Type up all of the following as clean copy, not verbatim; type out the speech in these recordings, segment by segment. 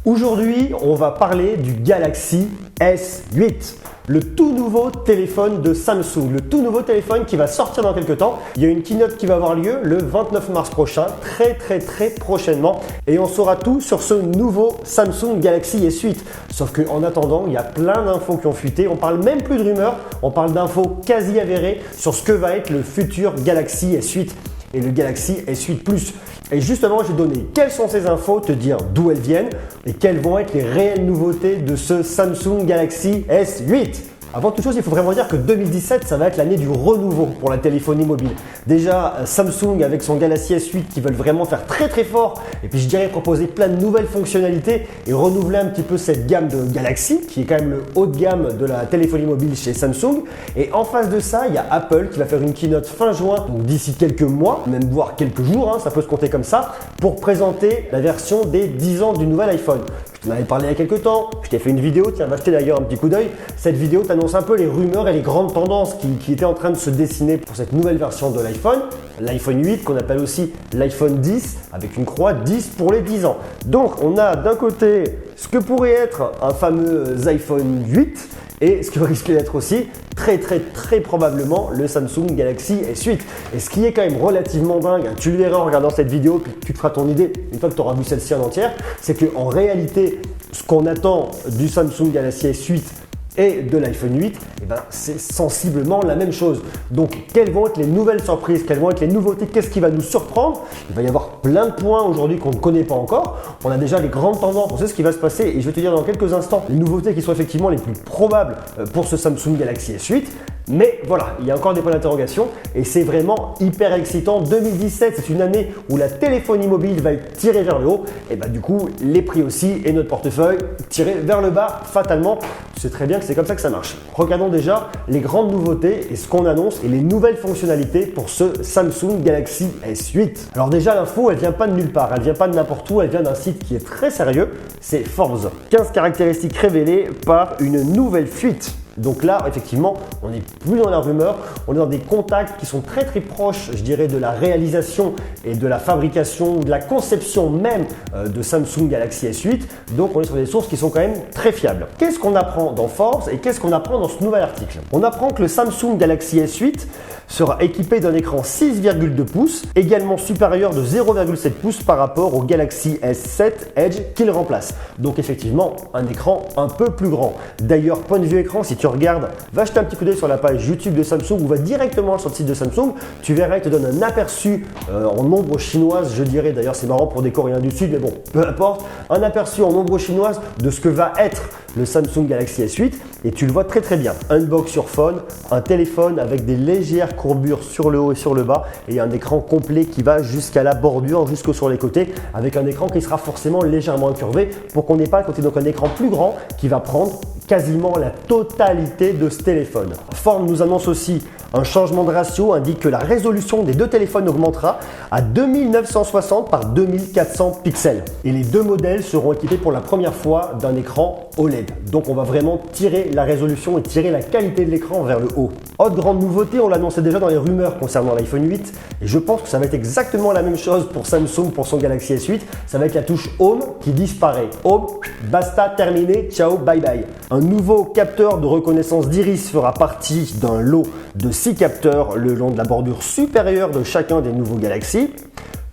Aujourd'hui, on va parler du Galaxy S8, le tout nouveau téléphone de Samsung, le tout nouveau téléphone qui va sortir dans quelques temps. Il y a une keynote qui va avoir lieu le 29 mars prochain, très prochainement, et on saura tout sur ce nouveau Samsung Galaxy S8. Sauf qu'en attendant, il y a plein d'infos qui ont fuité. On parle même plus de rumeurs, on parle d'infos quasi avérées sur ce que va être le futur Galaxy S8 et le Galaxy S8 Plus. Et justement, je vais te donner quelles sont ces infos, te dire d'où elles viennent et quelles vont être les réelles nouveautés de ce Samsung Galaxy S8. Avant toute chose, il faut vraiment dire que 2017, ça va être l'année du renouveau pour la téléphonie mobile. Déjà, Samsung avec son Galaxy S8 qui veulent vraiment faire très fort et puis je dirais proposer plein de nouvelles fonctionnalités et renouveler un petit peu cette gamme de Galaxy qui est quand même le haut de gamme de la téléphonie mobile chez Samsung. Et en face de ça, il y a Apple qui va faire une keynote fin juin, donc d'ici quelques mois, même voire quelques jours, ça peut se compter comme ça, pour présenter la version des 10 ans du nouvel iPhone. Je t'en avais parlé il y a quelques temps, je t'ai fait une vidéo, tiens, va jeter d'ailleurs un petit coup d'œil. Cette vidéo t'annonce un peu les rumeurs et les grandes tendances qui étaient en train de se dessiner pour cette nouvelle version de l'iPhone 8 qu'on appelle aussi l'iPhone 10 avec une croix 10 pour les 10 ans. Donc on a d'un côté ce que pourrait être un fameux iPhone 8 et ce qui risque d'être aussi très probablement le Samsung Galaxy S8. Et ce qui est quand même relativement dingue, tu le verras en regardant cette vidéo, puis tu te feras ton idée une fois que tu auras vu celle-ci en entière, c'est qu'en réalité, ce qu'on attend du Samsung Galaxy S8 et de l'iPhone 8, c'est sensiblement la même chose. Donc, quelles vont être les nouvelles surprises? Quelles vont être les nouveautés? Qu'est-ce qui va nous surprendre? Il va y avoir plein de points aujourd'hui qu'on ne connaît pas encore. On a déjà les grandes tendances, on sait ce qui va se passer et je vais te dire dans quelques instants les nouveautés qui sont effectivement les plus probables pour ce Samsung Galaxy S8. Mais voilà, il y a encore des points d'interrogation et c'est vraiment hyper excitant. 2017, c'est une année où la téléphonie mobile va être tirée vers le haut et du coup, les prix aussi et notre portefeuille tirés vers le bas fatalement. Tu sais très bien que c'est comme ça que ça marche. Regardons déjà les grandes nouveautés et ce qu'on annonce et les nouvelles fonctionnalités pour ce Samsung Galaxy S8. Alors déjà, l'info, elle vient pas de nulle part, elle vient pas de n'importe où, elle vient d'un site qui est très sérieux, c'est Forbes. 15 caractéristiques révélées par une nouvelle fuite. Donc là, effectivement, on n'est plus dans la rumeur, on est dans des contacts qui sont très proches, je dirais, de la réalisation et de la fabrication ou de la conception même de Samsung Galaxy S8. Donc on est sur des sources qui sont quand même très fiables. Qu'est-ce qu'on apprend dans Forbes et qu'est-ce qu'on apprend dans ce nouvel article? On apprend que le Samsung Galaxy S8 sera équipé d'un écran 6,2 pouces, également supérieur de 0,7 pouces par rapport au Galaxy S7 Edge qu'il remplace. Donc effectivement, un écran un peu plus grand. D'ailleurs, point de vue écran, si tu regardes, va jeter un petit coup d'œil sur la page YouTube de Samsung ou va directement sur le site de Samsung, tu verras, il te donne un aperçu en ombre chinoise, je dirais, d'ailleurs c'est marrant pour des Coréens du Sud, mais bon, peu importe, un aperçu en ombre chinoise de ce que va être le Samsung Galaxy S8 et tu le vois très bien. Unbox sur phone, un téléphone avec des légères courbures sur le haut et sur le bas et un écran complet qui va jusqu'à la bordure, jusqu'au sur les côtés avec un écran qui sera forcément légèrement incurvé pour qu'on n'ait pas à côté donc un écran plus grand qui va prendre quasiment la totalité de ce téléphone. Forbes nous annonce aussi un changement de ratio, indique que la résolution des deux téléphones augmentera à 2960 par 2400 pixels. Et les deux modèles seront équipés pour la première fois d'un écran OLED. Donc on va vraiment tirer la résolution et tirer la qualité de l'écran vers le haut. Autre grande nouveauté, on l'annonçait déjà dans les rumeurs concernant l'iPhone 8 et je pense que ça va être exactement la même chose pour Samsung pour son Galaxy S8. Ça va être la touche Home qui disparaît. Home, basta, terminé, ciao, bye bye. Un nouveau capteur de reconnaissance d'iris fera partie d'un lot de 6 capteurs le long de la bordure supérieure de chacun des nouveaux Galaxy.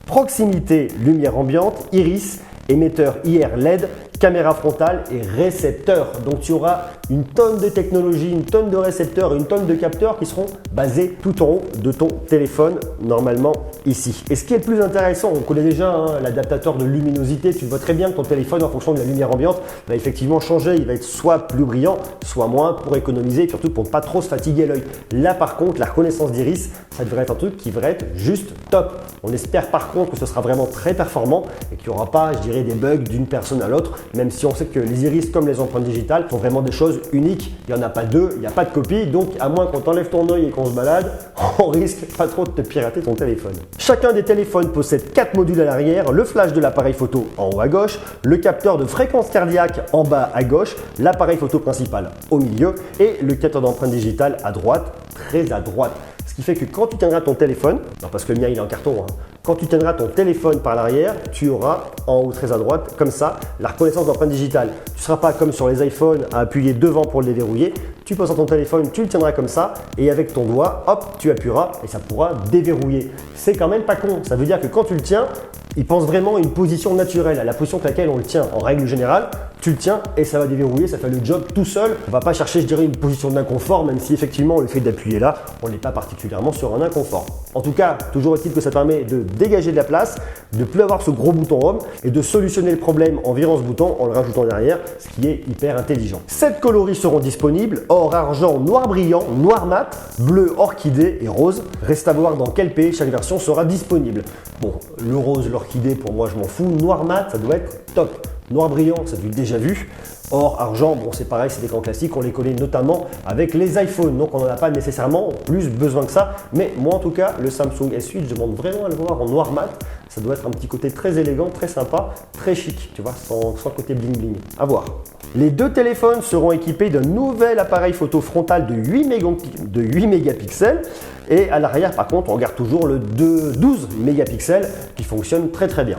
Proximité, lumière ambiante, iris, émetteur IR LED, caméra frontale et récepteur. Donc tu auras une tonne de technologie, une tonne de récepteurs et une tonne de capteurs qui seront basés tout en haut de ton téléphone, normalement ici. Et ce qui est le plus intéressant, on connaît déjà l'adaptateur de luminosité, tu vois très bien que ton téléphone en fonction de la lumière ambiante va effectivement changer, il va être soit plus brillant, soit moins pour économiser et surtout pour ne pas trop se fatiguer l'œil. Là par contre, la reconnaissance d'iris, ça devrait être un truc qui devrait être juste top. On espère par contre que ce sera vraiment très performant et qu'il n'y aura pas, je dirais, des bugs d'une personne à l'autre, même si on sait que les iris comme les empreintes digitales sont vraiment des choses uniques. Il n'y en a pas deux, il n'y a pas de copie, donc à moins qu'on t'enlève ton œil et qu'on se balade, on risque pas trop de te pirater ton téléphone. Chacun des téléphones possède 4 modules à l'arrière, le flash de l'appareil photo en haut à gauche, le capteur de fréquence cardiaque en bas à gauche, l'appareil photo principal au milieu et le capteur d'empreinte digitale à droite, très à droite. Ce qui qui fait que quand tu tiendras ton téléphone, non parce que le mien il est en carton, hein, quand tu tiendras ton téléphone par l'arrière, tu auras en haut très à droite, comme ça, la reconnaissance d'empreinte digitale. Tu ne seras pas comme sur les iPhones à appuyer devant pour le déverrouiller. Tu poses ton téléphone, tu le tiendras comme ça et avec ton doigt, hop, tu appuieras et ça pourra déverrouiller. C'est quand même pas con. Ça veut dire que quand tu le tiens, il pense vraiment à une position naturelle, à la position avec laquelle on le tient. En règle générale, tu le tiens et ça va déverrouiller, ça fait le job tout seul. On ne va pas chercher, je dirais, une position d'inconfort, même si effectivement le fait d'appuyer là, on n'est pas particulièrement sur un inconfort. En tout cas, toujours est-il que ça permet de dégager de la place, de ne plus avoir ce gros bouton Home et de solutionner le problème en virant ce bouton en le rajoutant derrière, ce qui est hyper intelligent. 7 coloris seront disponibles, or, argent, noir brillant, noir mat, bleu, orchidée et rose. Reste à voir dans quel pays chaque version sera disponible. Bon, le rose, l'orchidée, pour moi je m'en fous. Noir mat, ça doit être top. Noir brillant, ça doit être déjà vu. Or, argent, bon c'est pareil, c'est des grands classiques, on les connaît notamment avec les iPhones, donc on n'en a pas nécessairement plus besoin que ça. Mais moi en tout cas, le Samsung S8, je demande vraiment à le voir en noir mat. Ça doit être un petit côté très élégant, très sympa, très chic, tu vois, sans côté bling bling. À voir. Les deux téléphones seront équipés d'un nouvel appareil photo frontal de 8 mégapixels. Et à l'arrière, par contre, on regarde toujours le 12 mégapixels qui fonctionne très très bien.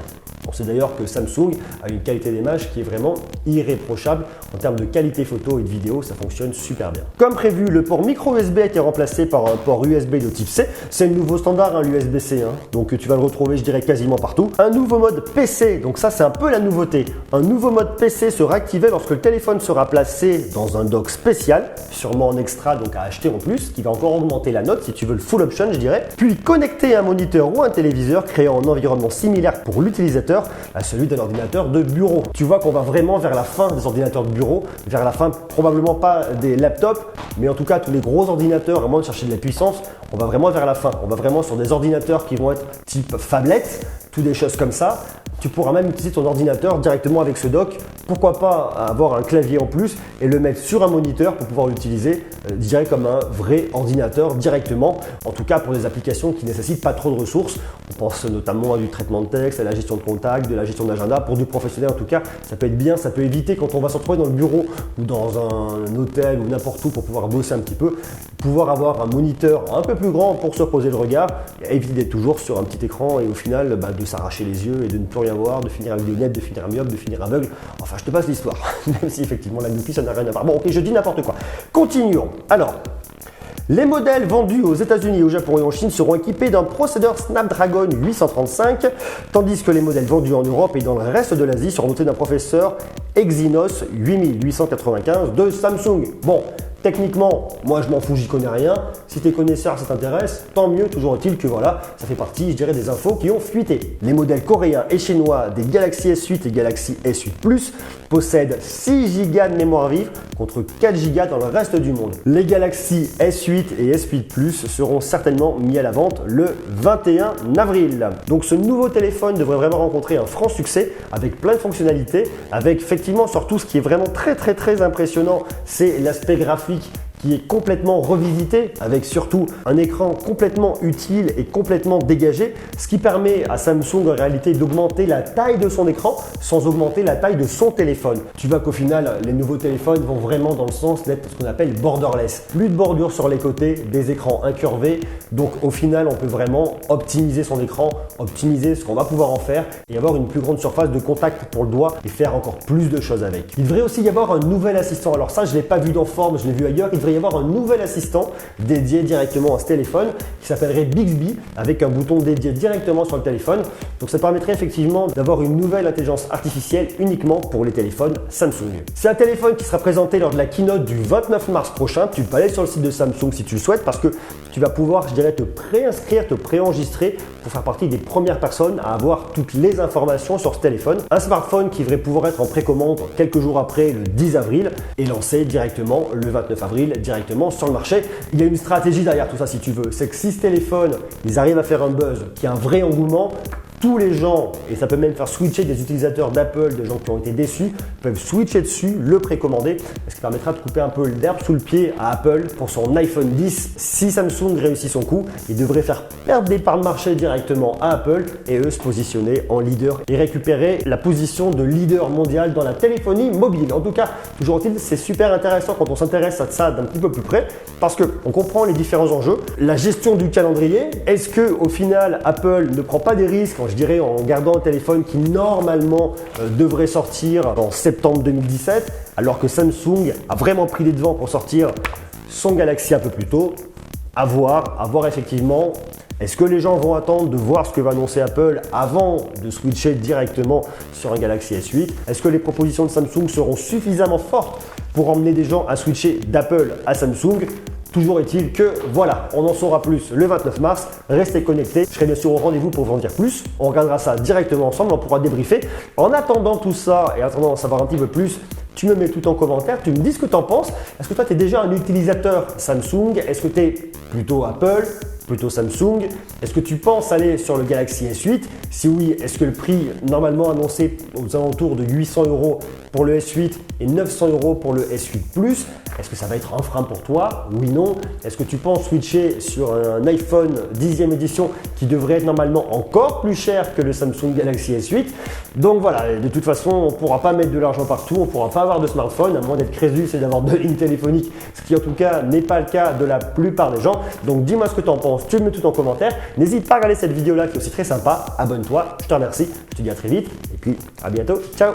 On sait d'ailleurs que Samsung a une qualité d'image qui est vraiment irréprochable en termes de qualité photo et de vidéo, ça fonctionne super bien. Comme prévu, le port micro USB a été remplacé par un port USB de type C. C'est le nouveau standard, hein, l'USB-C, hein. Donc tu vas le retrouver, je dirais, quasiment partout. Un nouveau mode PC, donc ça c'est un peu la nouveauté. Un nouveau mode PC sera activé lorsque le téléphone sera placé dans un dock spécial, sûrement en extra, donc à acheter en plus, qui va encore augmenter la note si tu veux le full option, je dirais. Puis connecter un moniteur ou un téléviseur, créant un environnement similaire pour l'utilisateur à celui d'un ordinateur de bureau. Tu vois qu'on va vraiment vers la fin des ordinateurs de bureau, vers la fin probablement pas des laptops, mais en tout cas tous les gros ordinateurs, à moins de chercher de la puissance, on va vraiment vers la fin. On va vraiment sur des ordinateurs qui vont être type phablette, toutes des choses comme ça. Tu pourras même utiliser ton ordinateur directement avec ce dock. Pourquoi pas avoir un clavier en plus et le mettre sur un moniteur pour pouvoir l'utiliser, je dirais, comme un vrai ordinateur directement. En tout cas pour des applications qui ne nécessitent pas trop de ressources. On pense notamment à du traitement de texte, à la gestion de contacts, de la gestion d'agenda. Pour du professionnel en tout cas, ça peut être bien, ça peut éviter quand on va se retrouver dans le bureau ou dans un hôtel ou n'importe où pour pouvoir bosser un petit peu, pouvoir avoir un moniteur un peu plus grand pour se poser le regard et éviter d'être toujours sur un petit écran et au final de s'arracher les yeux et de ne plus rien voir, de finir avec des lunettes, de finir myope, de finir aveugle. Enfin, je te passe l'histoire, même si effectivement la myopie ça n'a rien à voir. Bon, ok, je dis n'importe quoi. Continuons. Alors, les modèles vendus aux États-Unis, au Japon et en Chine seront équipés d'un processeur Snapdragon 835, tandis que les modèles vendus en Europe et dans le reste de l'Asie seront dotés d'un processeur Exynos 8895 de Samsung. Bon, techniquement, moi je m'en fous, j'y connais rien. Si tes connaisseurs ça t'intéresse, tant mieux, toujours est-il que voilà, ça fait partie, je dirais, des infos qui ont fuité. Les modèles coréens et chinois des Galaxy S8 et Galaxy S8 Plus possèdent 6 Go de mémoire vive contre 4 Go dans le reste du monde. Les Galaxy S8 et S8 Plus seront certainement mis à la vente le 21 avril. Donc ce nouveau téléphone devrait vraiment rencontrer un franc succès avec plein de fonctionnalités, avec effectivement surtout ce qui est vraiment très impressionnant, c'est l'aspect graphique qui est complètement revisité avec surtout un écran complètement utile et complètement dégagé, ce qui permet à Samsung en réalité d'augmenter la taille de son écran sans augmenter la taille de son téléphone. Tu vois qu'au final, les nouveaux téléphones vont vraiment dans le sens d'être ce qu'on appelle borderless. Plus de bordures sur les côtés, des écrans incurvés, donc au final, on peut vraiment optimiser son écran, optimiser ce qu'on va pouvoir en faire et avoir une plus grande surface de contact pour le doigt et faire encore plus de choses avec. Il devrait aussi y avoir un nouvel assistant. Alors ça, je ne l'ai pas vu dans forme, je l'ai vu ailleurs. Il devrait y avoir un nouvel assistant dédié directement à ce téléphone qui s'appellerait Bixby avec un bouton dédié directement sur le téléphone. Donc ça permettrait effectivement d'avoir une nouvelle intelligence artificielle uniquement pour les téléphones Samsung. C'est un téléphone qui sera présenté lors de la keynote du 29 mars prochain. Tu peux aller sur le site de Samsung si tu le souhaites parce que tu vas pouvoir, je dirais, te préinscrire, te préenregistrer pour faire partie des premières personnes à avoir toutes les informations sur ce téléphone. Un smartphone qui devrait pouvoir être en précommande quelques jours après le 10 avril et lancé directement le 29 avril directement sur le marché. Il y a une stratégie derrière tout ça si tu veux. C'est que si ce téléphone, ils arrivent à faire un buzz, qu'il y a un vrai engouement, tous les gens, et ça peut même faire switcher des utilisateurs d'Apple, des gens qui ont été déçus, peuvent switcher dessus, le précommander, ce qui permettra de couper un peu l'herbe sous le pied à Apple pour son iPhone 10. Si Samsung réussit son coup, il devrait faire perdre des parts de marché directement à Apple et eux se positionner en leader et récupérer la position de leader mondial dans la téléphonie mobile. En tout cas, toujours est-il, c'est super intéressant quand on s'intéresse à ça d'un petit peu plus près parce qu'on comprend les différents enjeux. La gestion du calendrier, est-ce que au final Apple ne prend pas des risques, je dirais, en gardant un téléphone qui normalement devrait sortir en septembre 2017 alors que Samsung a vraiment pris les devants pour sortir son Galaxy un peu plus tôt? À voir effectivement. Est-ce que les gens vont attendre de voir ce que va annoncer Apple avant de switcher directement sur un Galaxy S8? Est-ce que les propositions de Samsung seront suffisamment fortes pour emmener des gens à switcher d'Apple à Samsung? Toujours est-il que voilà, on en saura plus le 29 mars. Restez connectés. Je serai bien sûr au rendez-vous pour vous en dire plus. On regardera ça directement ensemble, on pourra débriefer. En attendant tout ça et en attendant d'en savoir un petit peu plus, tu me mets tout en commentaire, tu me dis ce que tu en penses. Est-ce que toi, tu es déjà un utilisateur Samsung? Est-ce que tu es plutôt Apple, plutôt Samsung? Est-ce que tu penses aller sur le Galaxy S8? Si oui, est-ce que le prix normalement annoncé aux alentours de 800 € pour le S8 et 900 € pour le S8 Plus, est-ce que ça va être un frein pour toi? Oui, non. Est-ce que tu penses switcher sur un iPhone 10e édition qui devrait être normalement encore plus cher que le Samsung Galaxy S8? Donc voilà, de toute façon, on ne pourra pas mettre de l'argent partout, on ne pourra pas avoir de smartphone, à moins d'être crésus et d'avoir deux lignes téléphoniques, ce qui en tout cas n'est pas le cas de la plupart des gens. Donc dis-moi ce que tu en penses, tu me mets tout en commentaire. N'hésite pas à regarder cette vidéo-là qui est aussi très sympa. Abonne-toi, je te remercie, je te dis à très vite et puis à bientôt. Ciao!